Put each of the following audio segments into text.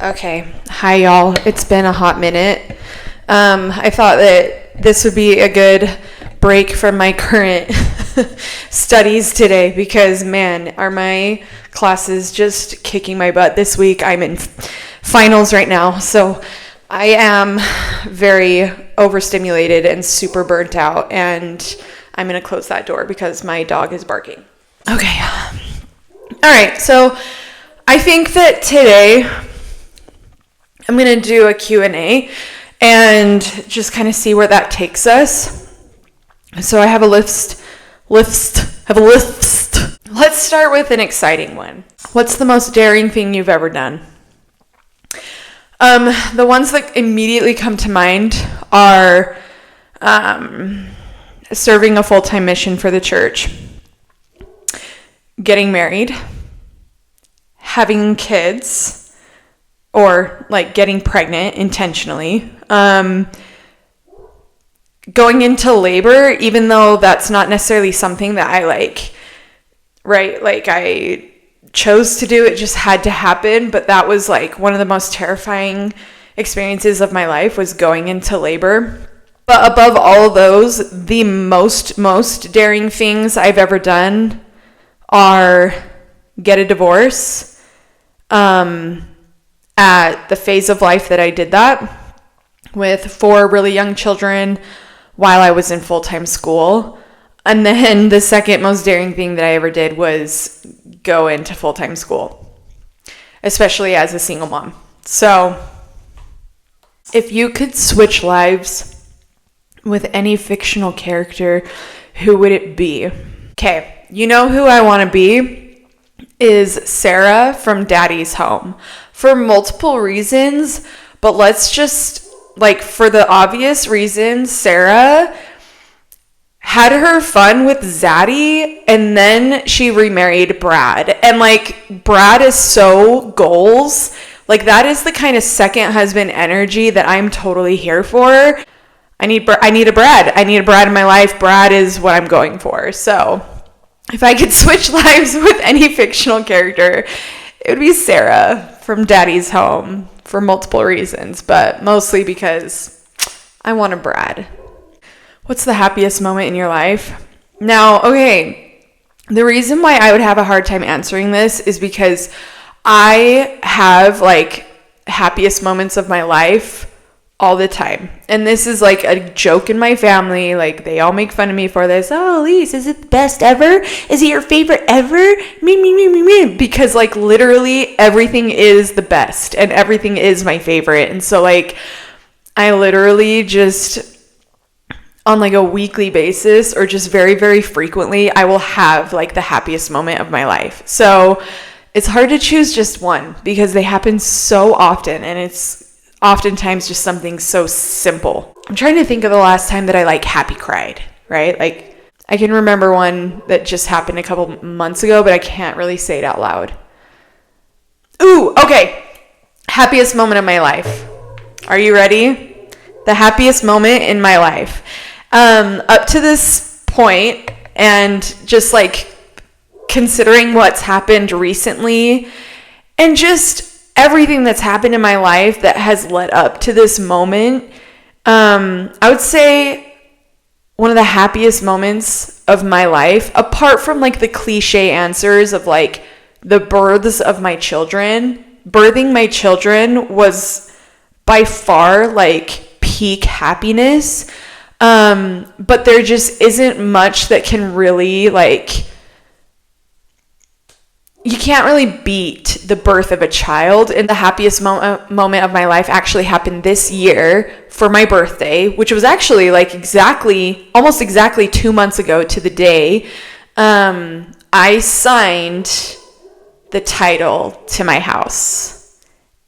Okay. Hi, y'all. It's been a hot minute. I thought that this would be a good break from my current studies today because, man, are my classes just kicking my butt this week. I'm in finals right now, so I am very overstimulated and super burnt out, and I'm going to close that door because my dog is barking. Okay. All right, so I think that today I'm going to do a Q&A and just kind of see where that takes us. So I have a list. Let's start with an exciting one. What's the most daring thing you've ever done? The ones that immediately come to mind are serving a full-time mission for the church, getting married, having kids, or like getting pregnant intentionally, going into labor, even though that's not necessarily something that I like, right? Like I chose to do, it just had to happen. But that was like one of the most terrifying experiences of my life, was going into labor. But above all of those, the most daring things I've ever done are get a divorce, at the phase of life that I did that, with 4 really young children while I was in full-time school. And then the second most daring thing that I ever did was go into full-time school, especially as a single mom. So if you could switch lives with any fictional character, who would it be? Okay, you know who I want to be is Sarah from Daddy's Home, for multiple reasons, but let's just, like, for the obvious reasons, Sarah had her fun with Zaddy, and then she remarried Brad. And, like, Brad is so goals. Like, that is the kind of second husband energy that I'm totally here for. I need a Brad. I need a Brad in my life. Brad is what I'm going for. So if I could switch lives with any fictional character, it would be Sarah from Daddy's Home, for multiple reasons, but mostly because I want a Brad. What's the happiest moment in your life? Now, okay, the reason why I would have a hard time answering this is because I have, like, happiest moments of my life all the time. And this is like a joke in my family. Like, they all make fun of me for this. Oh, Elise, is it the best ever? Is it your favorite ever? Me. Because, like, literally everything is the best and everything is my favorite. And so, like, I literally just, on like a weekly basis or just very, very frequently, I will have like the happiest moment of my life. So it's hard to choose just one because they happen so often, and it's oftentimes just something so simple. I'm trying to think of the last time that I like happy cried, right? Like, I can remember one that just happened a couple months ago, but I can't really say it out loud. Ooh, okay. Happiest moment of my life. Are you ready? The happiest moment in my life. Up to this point, and just like considering what's happened recently, and just everything that's happened in my life that has led up to this moment, I would say one of the happiest moments of my life, apart from like the cliche answers of like the births of my children, birthing my children was by far like peak happiness. But there just isn't much that can really, like, you can't really beat the birth of a child. And the happiest moment of my life actually happened this year for my birthday, which was actually like almost exactly 2 months ago to the day. I signed the title to my house.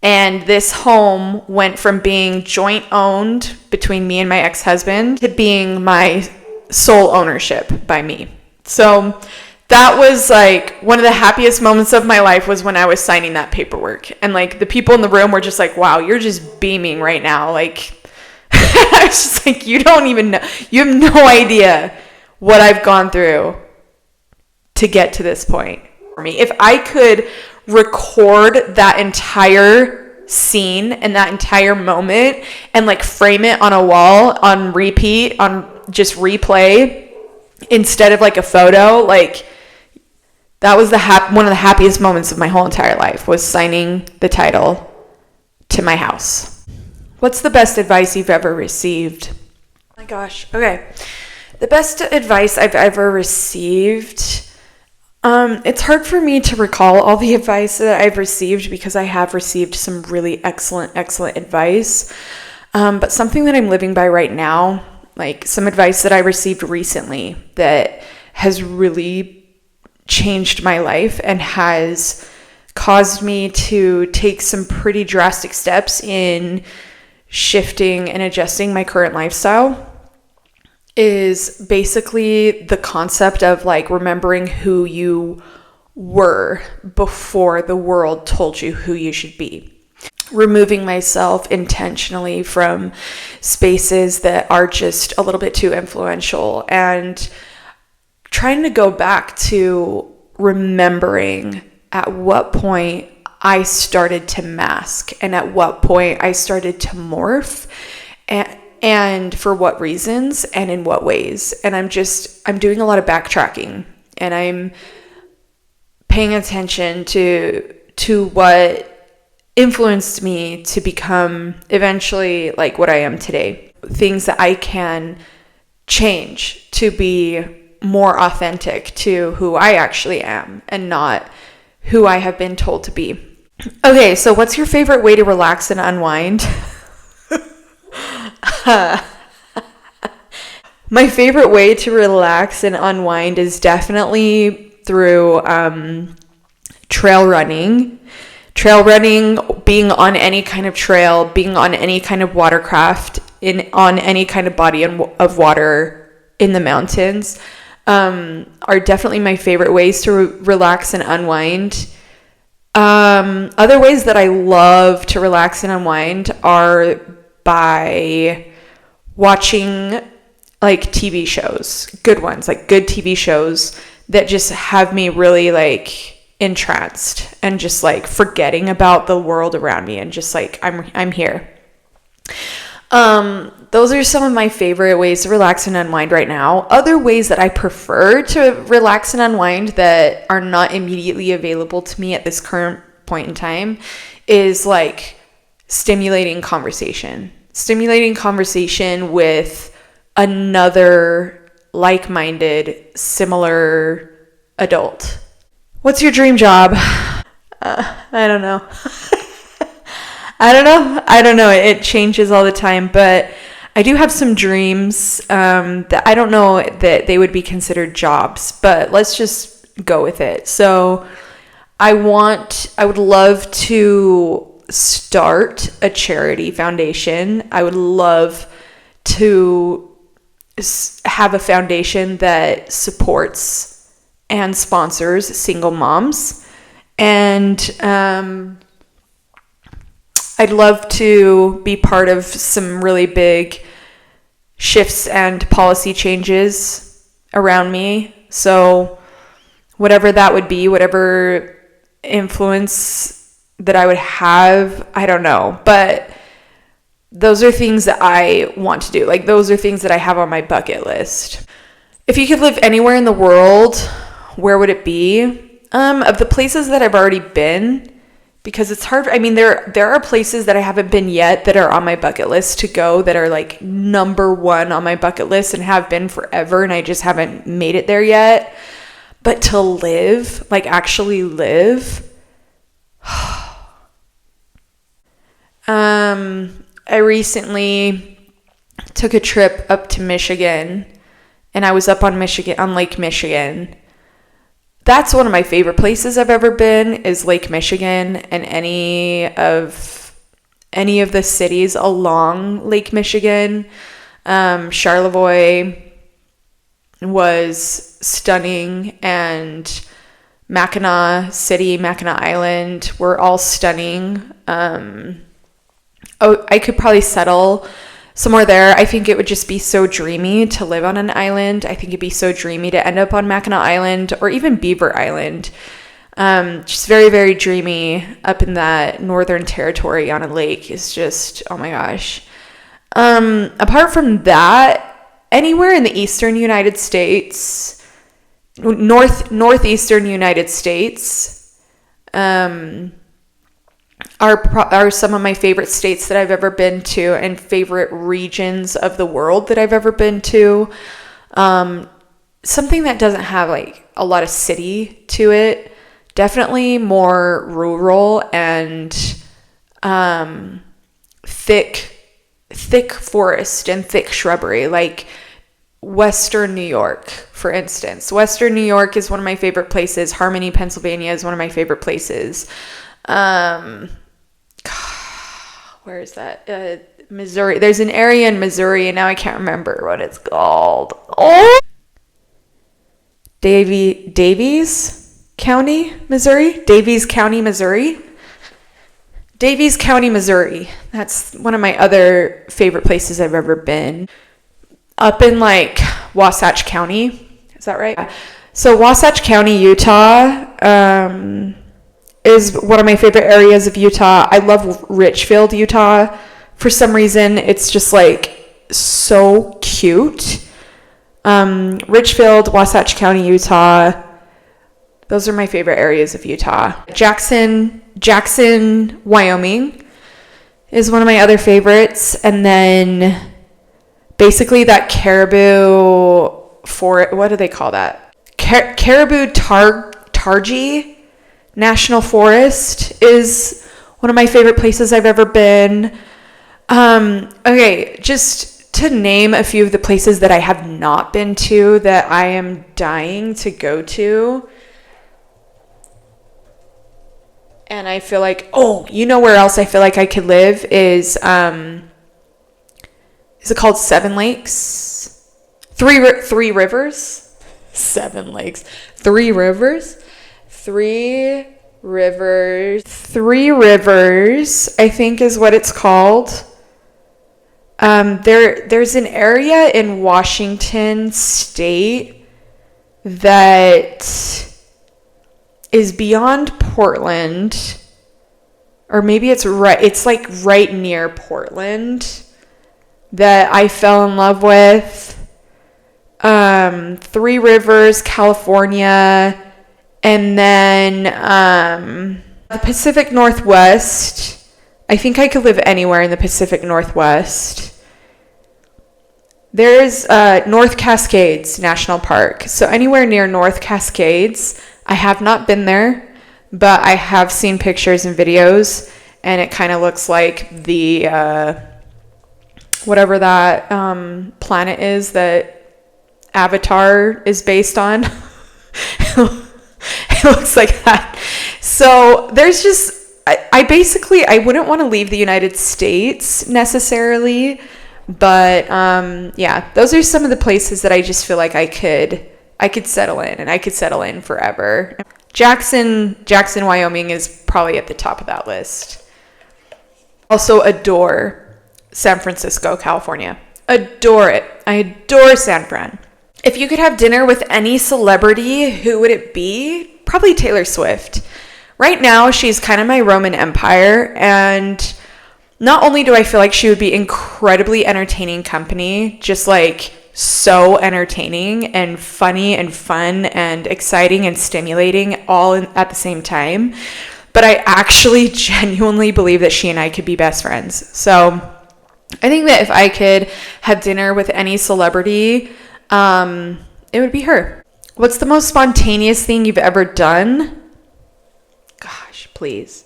And this home went from being joint owned between me and my ex-husband to being my sole ownership by me. So that was like one of the happiest moments of my life, was when I was signing that paperwork. And like the people in the room were just like, wow, you're just beaming right now. Like, I was just like, you don't even know. You have no idea what I've gone through to get to this point for me. If I could record that entire scene and that entire moment and like frame it on a wall on repeat, on just replay instead of like a photo, like that was one of the happiest moments of my whole entire life, was signing the title to my house. What's the best advice you've ever received? Oh my gosh. Okay. The best advice I've ever received. It's hard for me to recall all the advice that I've received because I have received some really excellent advice. But something that I'm living by right now, like some advice that I received recently that has really changed my life and has caused me to take some pretty drastic steps in shifting and adjusting my current lifestyle, is basically the concept of like remembering who you were before the world told you who you should be. Removing myself intentionally from spaces that are just a little bit too influential and trying to go back to remembering at what point I started to mask and at what point I started to morph and for what reasons and in what ways. And I'm doing a lot of backtracking and I'm paying attention to what influenced me to become eventually like what I am today. Things that I can change to be more authentic to who I actually am and not who I have been told to be. Okay, so what's your favorite way to relax and unwind? My favorite way to relax and unwind is definitely through trail running. Trail running, being on any kind of trail, being on any kind of watercraft, on any kind of body of water in the mountains, are definitely my favorite ways to relax and unwind. Other ways that I love to relax and unwind are by watching like TV shows, good ones, like good TV shows that just have me really like entranced and just like forgetting about the world around me and just like I'm here. Those are some of my favorite ways to relax and unwind right now. Other ways that I prefer to relax and unwind that are not immediately available to me at this current point in time is like stimulating conversation with another like-minded, similar adult. What's your dream job? I don't know. I don't know. It changes all the time, but I do have some dreams that I don't know that they would be considered jobs, but let's just go with it. So I would love to start a charity foundation. I would love to have a foundation that supports and sponsors single moms. And I'd love to be part of some really big shifts and policy changes around me. So whatever that would be, whatever influence that I would have, I don't know. But those are things that I want to do. Like, those are things that I have on my bucket list. If you could live anywhere in the world, where would it be? Of the places that I've already been, because it's hard. I mean, there are places that I haven't been yet that are on my bucket list to go, that are like number one on my bucket list and have been forever, and I just haven't made it there yet. But to live, like actually live, I recently took a trip up to Michigan, and I was up on Lake Michigan. That's one of my favorite places I've ever been, is Lake Michigan, and any of the cities along Lake Michigan. Charlevoix was stunning, and Mackinac City, Mackinac Island were all stunning. I could probably settle somewhere there. I think it would just be so dreamy to live on an island. I think it'd be so dreamy to end up on Mackinac Island or even Beaver Island. Just very, very dreamy up in that northern territory on a lake is just, oh my gosh. Apart from that, anywhere in the eastern United States, northeastern United States, are some of my favorite states that I've ever been to, and favorite regions of the world that I've ever been to. Something that doesn't have like a lot of city to it, definitely more rural and thick forest and thick shrubbery, like Western New York, for instance. Western New York is one of my favorite places. Harmony, Pennsylvania is one of my favorite places. Where is that? Missouri. There's an area in Missouri, and now I can't remember what it's called. Oh! Davies County, Missouri? Davies County, Missouri? Davies County, Missouri. That's one of my other favorite places I've ever been. Up in like Wasatch County. Is that right? So Wasatch County, Utah, is one of my favorite areas of Utah. I love Richfield, Utah. For some reason, it's just like so cute. Richfield, Wasatch County, Utah. Those are my favorite areas of Utah. Jackson, Wyoming is one of my other favorites. And then basically that caribou what do they call that? Caribou Targhee National Forest is one of my favorite places I've ever been. Okay, just to name a few of the places that I have not been to that I am dying to go to. And I feel like, oh, you know where else I feel like I could live is it called Seven Lakes? Three Rivers? Seven Lakes. Three Rivers, I think is what it's called. There's an area in Washington State that is beyond Portland, or maybe it's like right near Portland, that I fell in love with. Three Rivers, California, and then the Pacific Northwest. I think I could live anywhere in the Pacific Northwest. There's North Cascades National Park. So anywhere near North Cascades. I have not been there, but I have seen pictures and videos, and it kind of looks like the whatever that planet is that Avatar is based on. It looks like that. So there's just, I wouldn't want to leave the United States necessarily, but yeah, those are some of the places that I just feel like I could settle in, and I could settle in forever. Jackson, Wyoming is probably at the top of that list. Also adore San Francisco, California. Adore it. I adore San Fran. If you could have dinner with any celebrity, who would it be? Probably Taylor Swift. Right now, she's kind of my Roman Empire, and not only do I feel like she would be incredibly entertaining company, just like so entertaining and funny and fun and exciting and stimulating all at the same time, but I actually genuinely believe that she and I could be best friends. So I think that if I could have dinner with any celebrity, it would be her. What's the most spontaneous thing you've ever done? Gosh, please.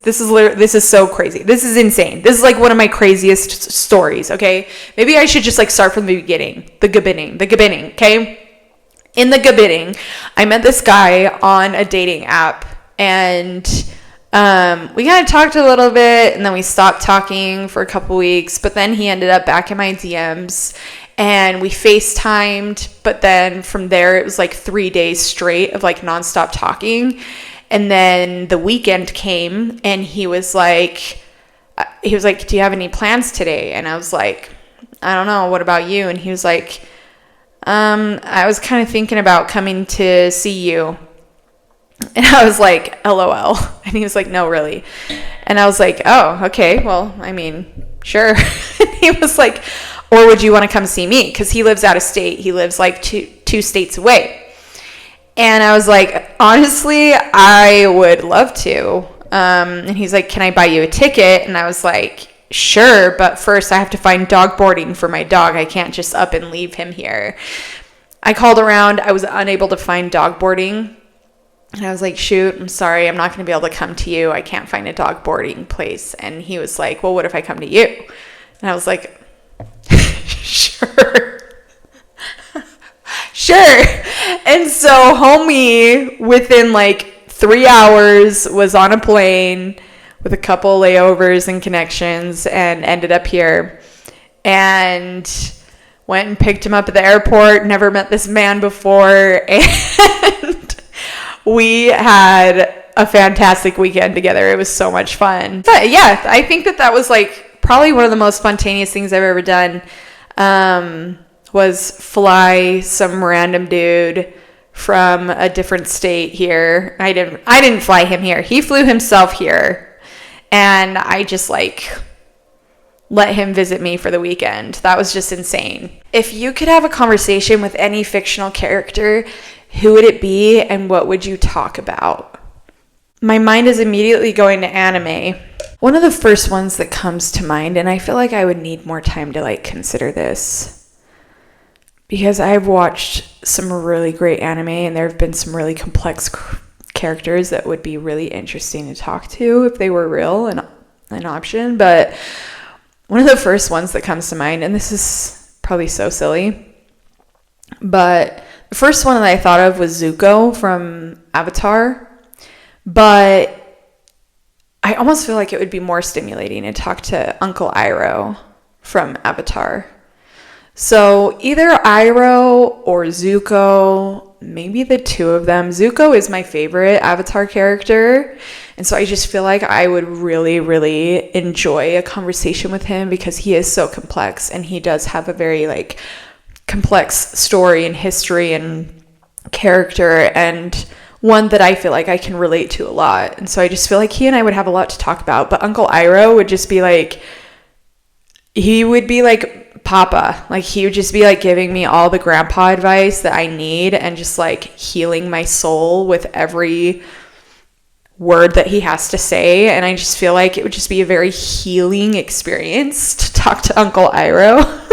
This is so crazy. This is insane. This is like one of my craziest stories, okay? Maybe I should just like start from the beginning. The beginning, okay? In the beginning, I met this guy on a dating app, and we kind of talked a little bit, and then we stopped talking for a couple weeks, but then he ended up back in my DMs, and we FaceTimed, but then from there it was like 3 days straight of like nonstop talking. And then the weekend came, and he was like, do you have any plans today? And I was like, I don't know. What about you? And he was like, I was kind of thinking about coming to see you. And I was like, LOL. And he was like, no, really. And I was like, oh, okay. Well, I mean, sure. And he was like, or would you want to come see me? Because he lives out of state. He lives like two states away. And I was like, honestly, I would love to. And he's like, can I buy you a ticket? And I was like, sure. But first I have to find dog boarding for my dog. I can't just up and leave him here. I called around. I was unable to find dog boarding. And I was like, shoot, I'm sorry. I'm not going to be able to come to you. I can't find a dog boarding place. And he was like, well, what if I come to you? And I was like, sure. Sure. And so homie, within like 3 hours, was on a plane with a couple layovers and connections and ended up here. And went and picked him up at the airport. Never met this man before. And we had a fantastic weekend together. It was so much fun. But yeah, I think that was like probably one of the most spontaneous things I've ever done. Was fly some random dude from a different state here. I didn't fly him here. He flew himself here. And I just like let him visit me for the weekend. That was just insane. If you could have a conversation with any fictional character, who would it be and what would you talk about? My mind is immediately going to anime. One of the first ones that comes to mind, and I feel like I would need more time to like consider this, because I've watched some really great anime and there have been some really complex characters that would be really interesting to talk to if they were real and an option. But one of the first ones that comes to mind, and this is probably so silly, but the first one that I thought of was Zuko from Avatar. But I almost feel like it would be more stimulating to talk to Uncle Iroh from Avatar. So either Iroh or Zuko, maybe the two of them. Zuko is my favorite Avatar character. And so I just feel like I would really, really enjoy a conversation with him because he is so complex and he does have a very like complex story and history and character, and one that I feel like I can relate to a lot. And so I just feel like he and I would have a lot to talk about. But Uncle Iroh would just be like, he would be like Papa. Like he would just be like giving me all the grandpa advice that I need and just like healing my soul with every word that he has to say. And I just feel like it would just be a very healing experience to talk to Uncle Iroh.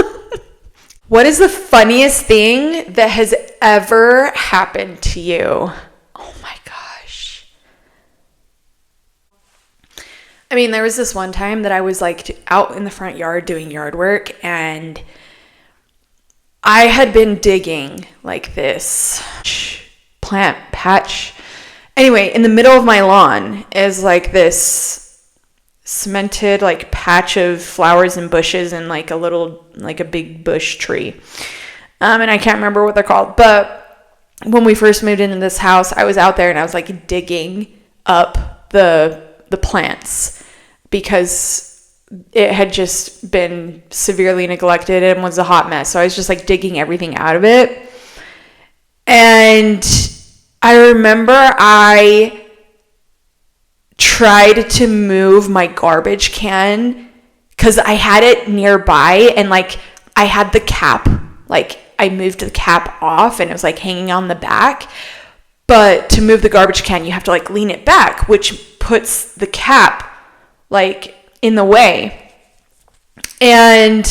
What is the funniest thing that has ever happened to you? Oh my gosh. I mean, there was this one time that I was like out in the front yard doing yard work, and I had been digging like this plant patch. Anyway, in the middle of my lawn is like this cemented like patch of flowers and bushes and like a little, like a big bush tree. And I can't remember what they're called, but when we first moved into this house, I was out there and I was like digging up the plants because it had just been severely neglected and was a hot mess. So I was just like digging everything out of it. And I remember I tried to move my garbage can because I had it nearby and like I had the cap, like I moved the cap off and it was like hanging on the back. But to move the garbage can, you have to like lean it back, which puts the cap like in the way. And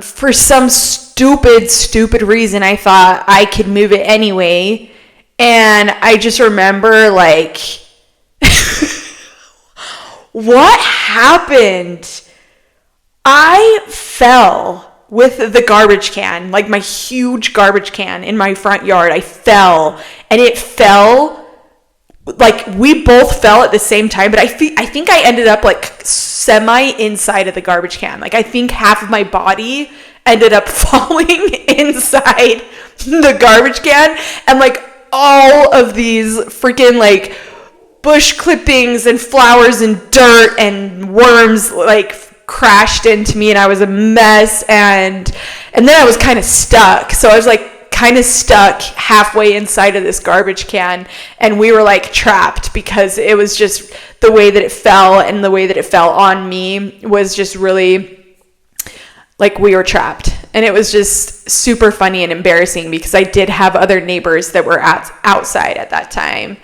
for some stupid reason, I thought I could move it anyway. And I just remember like, what happened? I fell with the garbage can, like my huge garbage can in my front yard. I fell, and it fell, like we both fell at the same time, but I think I ended up like semi inside of the garbage can. Like I think half of my body ended up falling inside the garbage can, and like all of these freaking like bush clippings and flowers and dirt and worms like crashed into me, and I was a mess, and then I was kind of stuck, so I was like kind of stuck halfway inside of this garbage can, and we were like trapped because it was just the way that it fell, and the way that it fell on me was just really like we were trapped. And it was just super funny and embarrassing because I did have other neighbors that were outside at that time.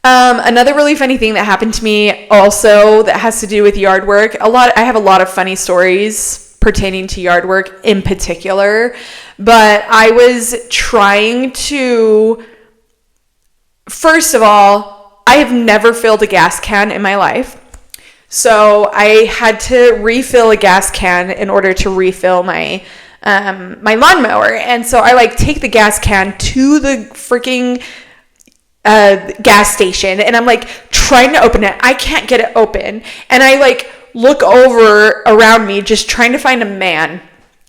Another really funny thing that happened to me also that has to do with yard work. I have a lot of funny stories pertaining to yard work in particular, but I was trying to, first of all, I have never filled a gas can in my life. So I had to refill a gas can in order to refill my my lawnmower. And so I like take the gas can to the freaking gas station, and I'm like trying to open it. I can't get it open. And I like look over around me just trying to find a man,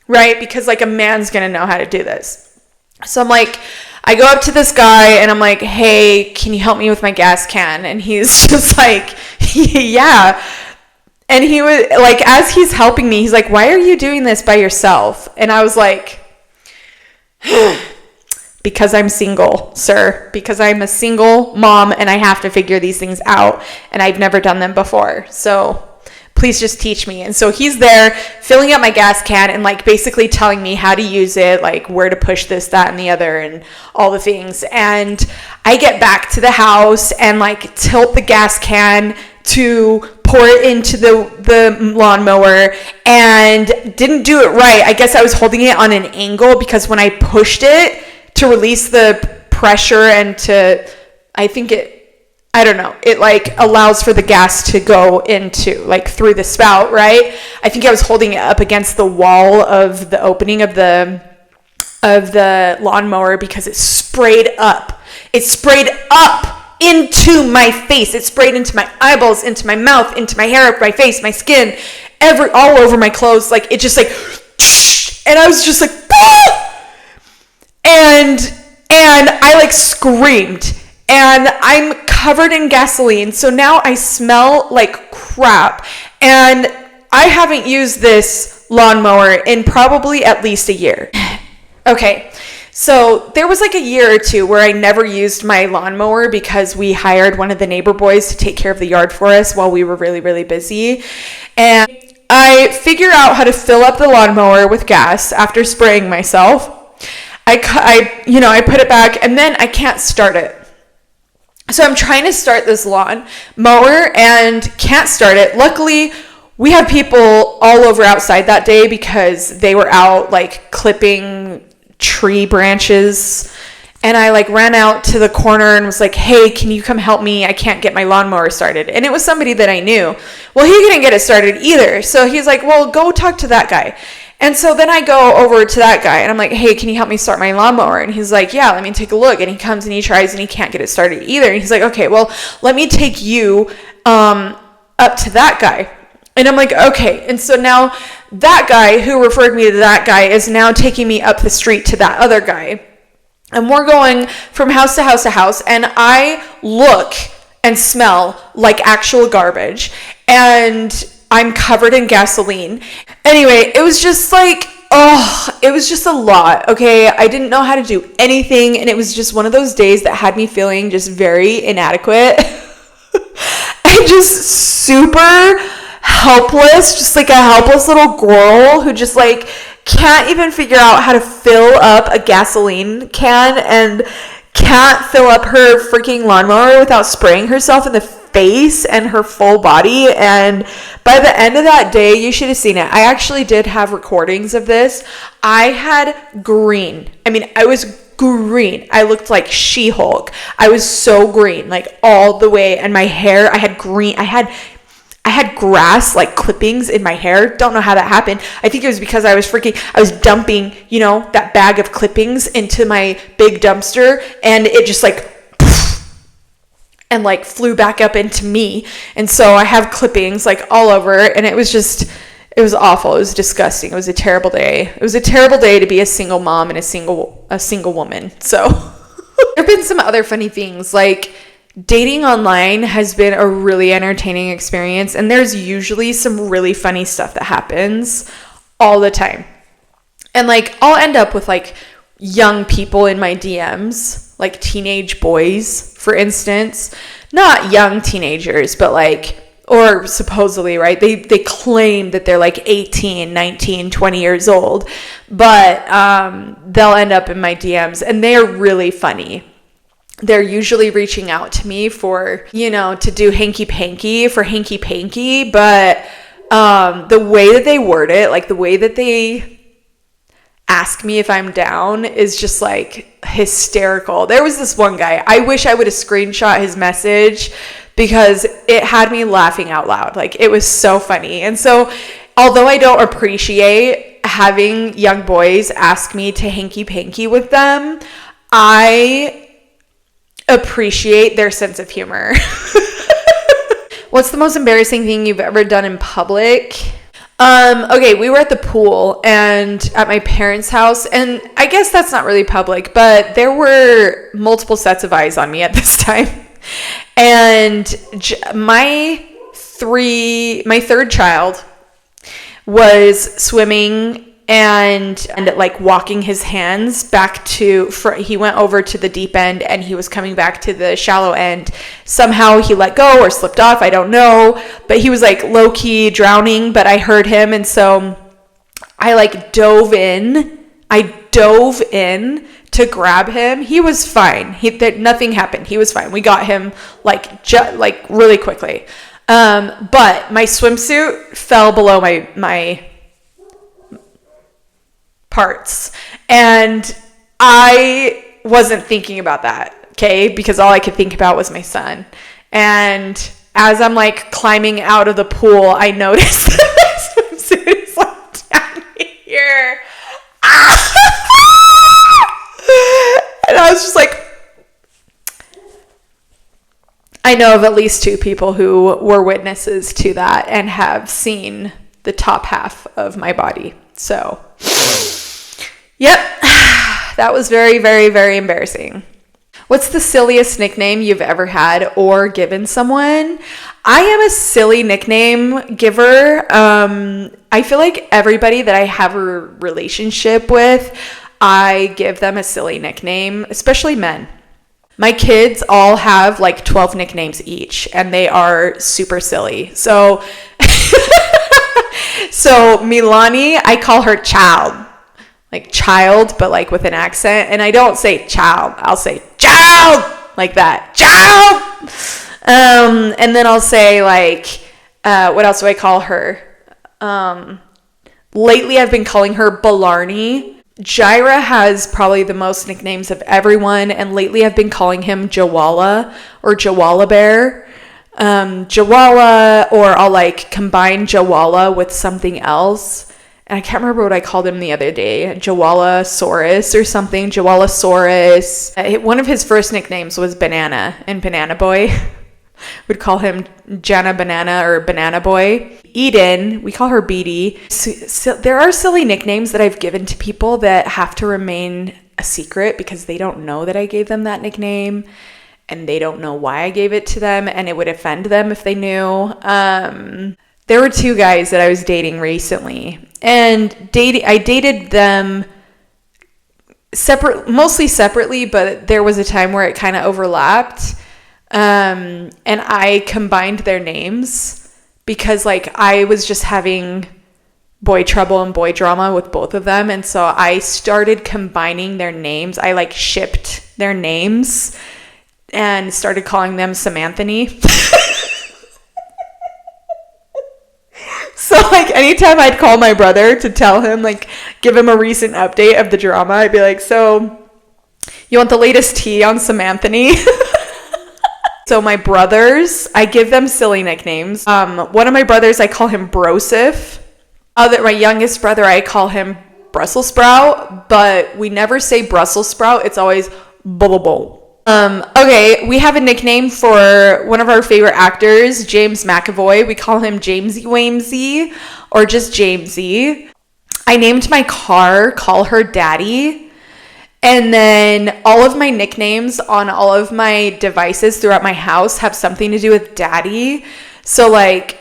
right? Because like a man's going to know how to do this. So I'm like, I go up to this guy and I'm like, hey, can you help me with my gas can? And he's just like, yeah. And he was like, as he's helping me, he's like, why are you doing this by yourself? And I was like, because I'm single, sir. Because I'm a single mom and I have to figure these things out. And I've never done them before. So please just teach me. And so he's there filling up my gas can and like basically telling me how to use it, like where to push this, that, and the other, and all the things. And I get back to the house and like tilt the gas can to pour it into the lawnmower, and didn't do it right. I guess I was holding it on an angle because when I pushed it to release the pressure and to, I don't know, it like allows for the gas to go into like through the spout, right? I think I was holding it up against the wall of the opening of the lawnmower because it sprayed up. It sprayed up into my face. It sprayed into my eyeballs, into my mouth, into my hair, my face, my skin, all over my clothes. Like it just like, and I was just like, ah! and I like screamed, and I'm covered in gasoline. So now I smell like crap, and I haven't used this lawnmower in probably at least a year. Okay. So there was like a year or two where I never used my lawnmower because we hired one of the neighbor boys to take care of the yard for us while we were really, really busy. And I figure out how to fill up the lawnmower with gas after spraying myself. I put it back, and then I can't start it. So I'm trying to start this lawn mower and can't start it. Luckily, we had people all over outside that day because they were out like clipping tree branches, and I like ran out to the corner and was like, hey, can you come help me? I can't get my lawnmower started. And it was somebody that I knew. Well, he couldn't get it started either. So he's like, well, go talk to that guy. And so then I go over to that guy and I'm like, hey, can you help me start my lawnmower? And he's like, yeah, let me take a look. And he comes and he tries and he can't get it started either. And he's like, okay, well, let me take you up to that guy. And I'm like, okay. And so now that guy who referred me to that guy is now taking me up the street to that other guy. And we're going from house to house to house. And I look and smell like actual garbage. And I'm covered in gasoline. Anyway, it was just like, it was just a lot. Okay. I didn't know how to do anything. And it was just one of those days that had me feeling just very inadequate. I just super helpless, just like a helpless little girl who just like can't even figure out how to fill up a gasoline can and can't fill up her freaking lawnmower without spraying herself in the face and her full body. And by the end of that day, you should have seen it. I actually did have recordings of this. I had green. I was green. I looked like She-Hulk. I was so green, like all the way. And my hair, I had green. I had grass like clippings in my hair. Don't know how that happened. I think it was because I was dumping, that bag of clippings into my big dumpster, and it just like and like flew back up into me. And so I have clippings like all over, and it was awful. It was disgusting. It was a terrible day. It was a terrible day to be a single mom and a single woman. So there have been some other funny things, like dating online has been a really entertaining experience, and there's usually some really funny stuff that happens all the time. And like I'll end up with like young people in my DMs, like teenage boys, for instance. Not young teenagers, but like, or supposedly, right? They claim that they're like 18, 19, 20 years old, but they'll end up in my DMs, and they're really funny. They're usually reaching out to me for, to do hanky-panky for hanky-panky, but the way that they word it, like the way that they ask me if I'm down is just like hysterical. There was this one guy, I wish I would have screenshot his message because it had me laughing out loud. Like, it was so funny. And so, although I don't appreciate having young boys ask me to hanky-panky with them, I appreciate their sense of humor. What's the most embarrassing thing you've ever done in public? Okay, we were at the pool and at my parents' house, and I guess that's not really public, but there were multiple sets of eyes on me at this time. And my third child was swimming and like walking his hands back to, he went over to the deep end and he was coming back to the shallow end. Somehow he let go or slipped off, I don't know, but he was like low-key drowning, but I heard him, and so I like dove in to grab him. He was fine. Nothing happened. He was fine. We got him like really quickly. But my swimsuit fell below my parts, and I wasn't thinking about that, okay? Because all I could think about was my son. And as I'm like climbing out of the pool, I noticed that my swimsuit is like down here. And I was just like, I know of at least 2 people who were witnesses to that and have seen the top half of my body. So, yep, that was very, very, very embarrassing. What's the silliest nickname you've ever had or given someone? I am a silly nickname giver. I feel like everybody that I have a relationship with, I give them a silly nickname, especially men. My kids all have like 12 nicknames each, and they are super silly. So Milani, I call her child, like child, but like with an accent. And I don't say child, I'll say child, like that, child. And then I'll say like, what else do I call her? Lately I've been calling her Blarney. Jaira has probably the most nicknames of everyone, and lately I've been calling him Jawala or Jawala Bear. Jawala, or I'll like combine Jawala with something else. And I can't remember what I called him the other day. Jawala-saurus or something. Jawala-saurus. One of his first nicknames was Banana and Banana Boy. We'd call him Jana Banana or Banana Boy. Eden, we call her Beady. So there are silly nicknames that I've given to people that have to remain a secret because they don't know that I gave them that nickname, and they don't know why I gave it to them, and it would offend them if they knew. There were 2 guys that I was dating recently, and I dated them mostly separately, but there was a time where it kind of overlapped. And I combined their names because like I was just having boy trouble and boy drama with both of them. And so I started combining their names. I like shipped their names and started calling them Samanthony. So like anytime I'd call my brother to tell him, like give him a recent update of the drama, I'd be like, so you want the latest tea on Samanthony? So my brothers, I give them silly nicknames. One of my brothers, I call him Brosif. My youngest brother, I call him Brussels sprout, but we never say Brussels sprout. It's always bubble. Okay, we have a nickname for one of our favorite actors, James McAvoy. We call him Jamesy Wamesy or just Jamesy. I named my car Call Her Daddy. And then all of my nicknames on all of my devices throughout my house have something to do with daddy. So like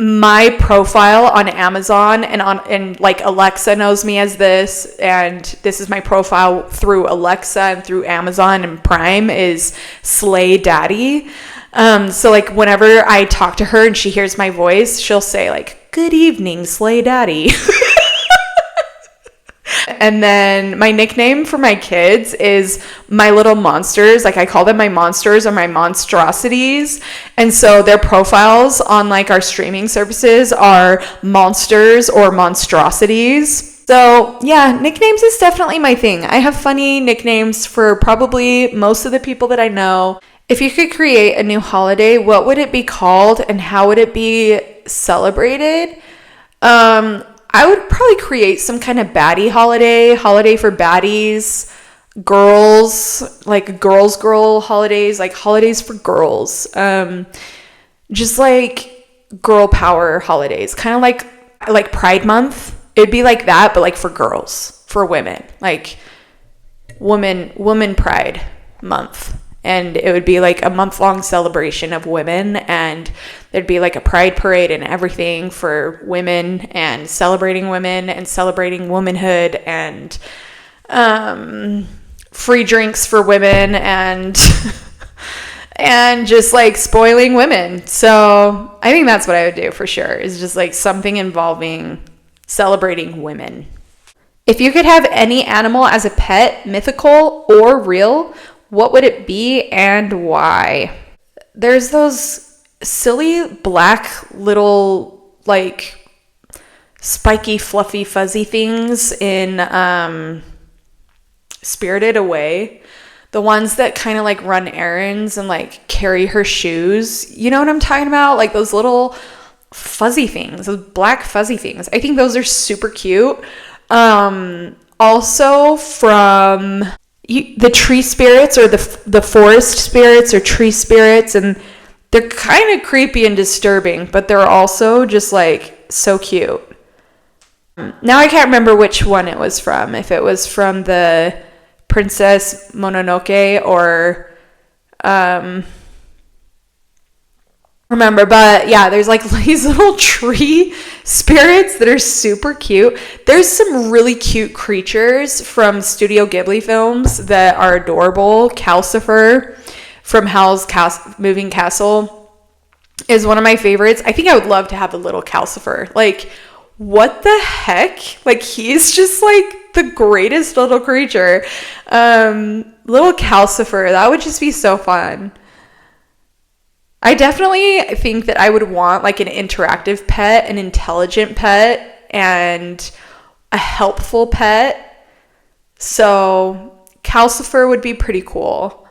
my profile on Amazon and like Alexa knows me as this, and this is my profile through Alexa and through Amazon and Prime, is Slay Daddy. So like whenever I talk to her and she hears my voice, she'll say like, "Good evening, Slay Daddy." And then my nickname for my kids is my little monsters. Like I call them my monsters or my monstrosities. And so their profiles on like our streaming services are monsters or monstrosities. So yeah, nicknames is definitely my thing. I have funny nicknames for probably most of the people that I know. If you could create a new holiday, what would it be called and how would it be celebrated? I would probably create some kind of baddie holiday for baddies, girls, like girl holidays, like holidays for girls. Just like girl power holidays, kind of like Pride Month. It'd be like that, but like for girls, for women, like woman Pride Month. And it would be like a month-long celebration of women, and there'd be like a pride parade and everything for women, and celebrating women and celebrating womanhood, and free drinks for women, and and just like spoiling women. So I think that's what I would do for sure, is just like something involving celebrating women. If you could have any animal as a pet, mythical or real, what would it be and why? There's those silly black little like spiky fluffy fuzzy things in Spirited Away. The ones that kind of like run errands and like carry her shoes. You know what I'm talking about? Like those little fuzzy things, those black fuzzy things. I think those are super cute. Also from the tree spirits or the forest spirits or tree spirits, and they're kind of creepy and disturbing, but they're also just like so cute. Now I can't remember which one it was from, if it was from the Princess Mononoke or remember, but yeah, there's like these little tree spirits that are super cute. There's some really cute creatures from Studio Ghibli films that are adorable. Calcifer from Howl's Moving Castle is one of my favorites. I think I would love to have a little Calcifer. Like, what the heck? Like, he's just like the greatest little creature. Little Calcifer, that would just be so fun. I definitely think that I would want like an interactive pet, an intelligent pet, and a helpful pet. So Calcifer would be pretty cool.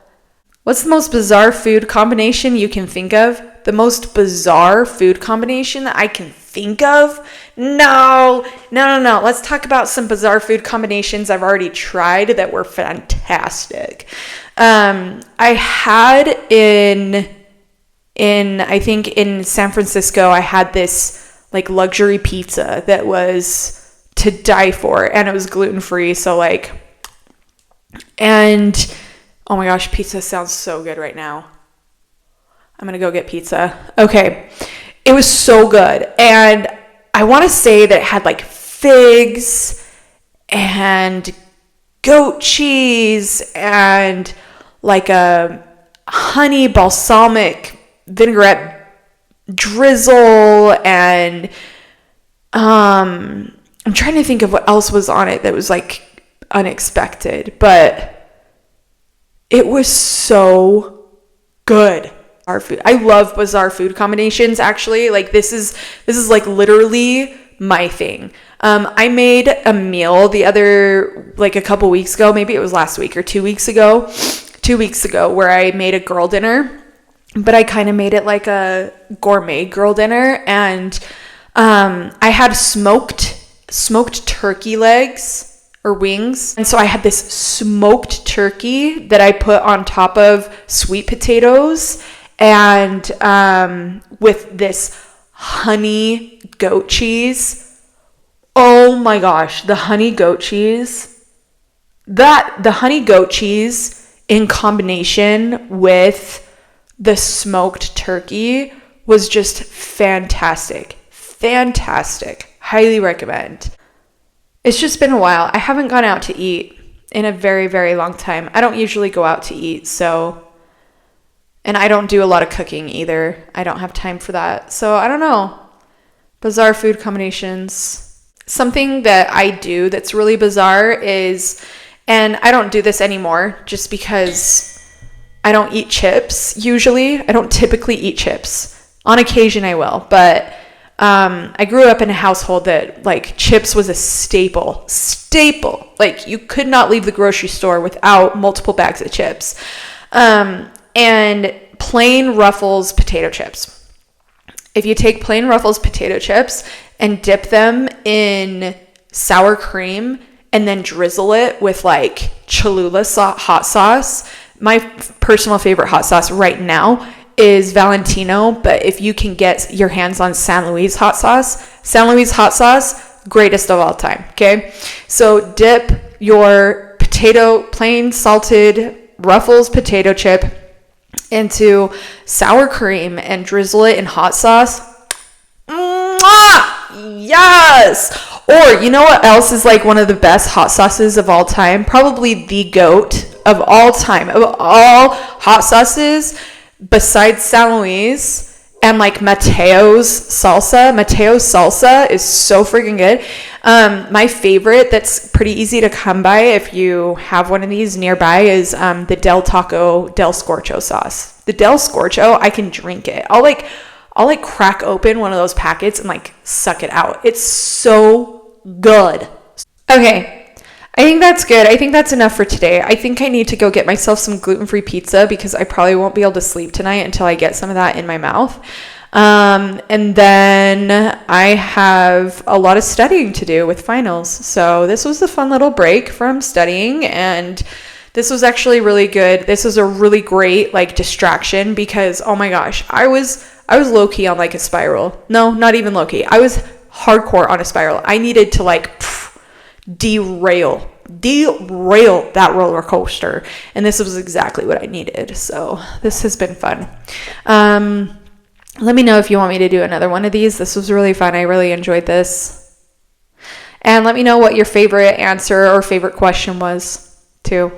What's the most bizarre food combination you can think of? The most bizarre food combination that I can think of? No. Let's talk about some bizarre food combinations I've already tried that were fantastic. I had I think in San Francisco, I had this like luxury pizza that was to die for, and it was gluten-free. So like, and oh my gosh, pizza sounds so good right now. I'm going to go get pizza. Okay. It was so good. And I want to say that it had like figs and goat cheese and like a honey balsamic vinaigrette drizzle, and I'm trying to think of what else was on it that was like unexpected, but it was so good. Our food, I love bizarre food combinations, actually. Like this is like literally my thing. I made a meal a couple weeks ago, maybe it was last week or 2 weeks ago, where I made a girl dinner. But I kind of made it like a gourmet girl dinner, and I had smoked turkey legs or wings. And so I had this smoked turkey that I put on top of sweet potatoes, and with this honey goat cheese. Oh my gosh, the honey goat cheese in combination with the smoked turkey was just fantastic. fantastic. Highly recommend. It's just been a while. I haven't gone out to eat in a very, very long time. I don't usually go out to eat, and I don't do a lot of cooking either. I don't have time for that. So I don't know. Bizarre food combinations. Something that I do that's really bizarre is, and I don't do this anymore just because I don't eat chips usually. I don't typically eat chips. On occasion I will, but I grew up in a household that like chips was a staple. Like you could not leave the grocery store without multiple bags of chips. And plain Ruffles potato chips. If you take plain Ruffles potato chips and dip them in sour cream and then drizzle it with like Cholula hot sauce, my personal favorite hot sauce right now is Valentino, but if you can get your hands on San Luis hot sauce, greatest of all time, okay? So dip your plain salted Ruffles potato chip into sour cream and drizzle it in hot sauce. Mwah! Yes! Or you know what else is like one of the best hot sauces of all time? Probably the GOAT of all time. Of all hot sauces, besides San Luis and like Mateo's salsa is so freaking good. My favorite that's pretty easy to come by if you have one of these nearby is the Del Taco Del Scorcho sauce. The Del Scorcho, I can drink it. I'll crack open one of those packets and like suck it out. It's so good. Okay. I think that's good. I think that's enough for today. I think I need to go get myself some gluten-free pizza because I probably won't be able to sleep tonight until I get some of that in my mouth. And then I have a lot of studying to do with finals. So this was a fun little break from studying, and this was actually really good. This was a really great like distraction because, oh my gosh, I was low-key on like a spiral. No, not even low-key. I was hardcore on a spiral. I needed to like derail that roller coaster, and this was exactly what I needed. So this has been fun. Let me know if you want me to do another one of these. This was really fun. I really enjoyed this, and let me know what your favorite answer or favorite question was too.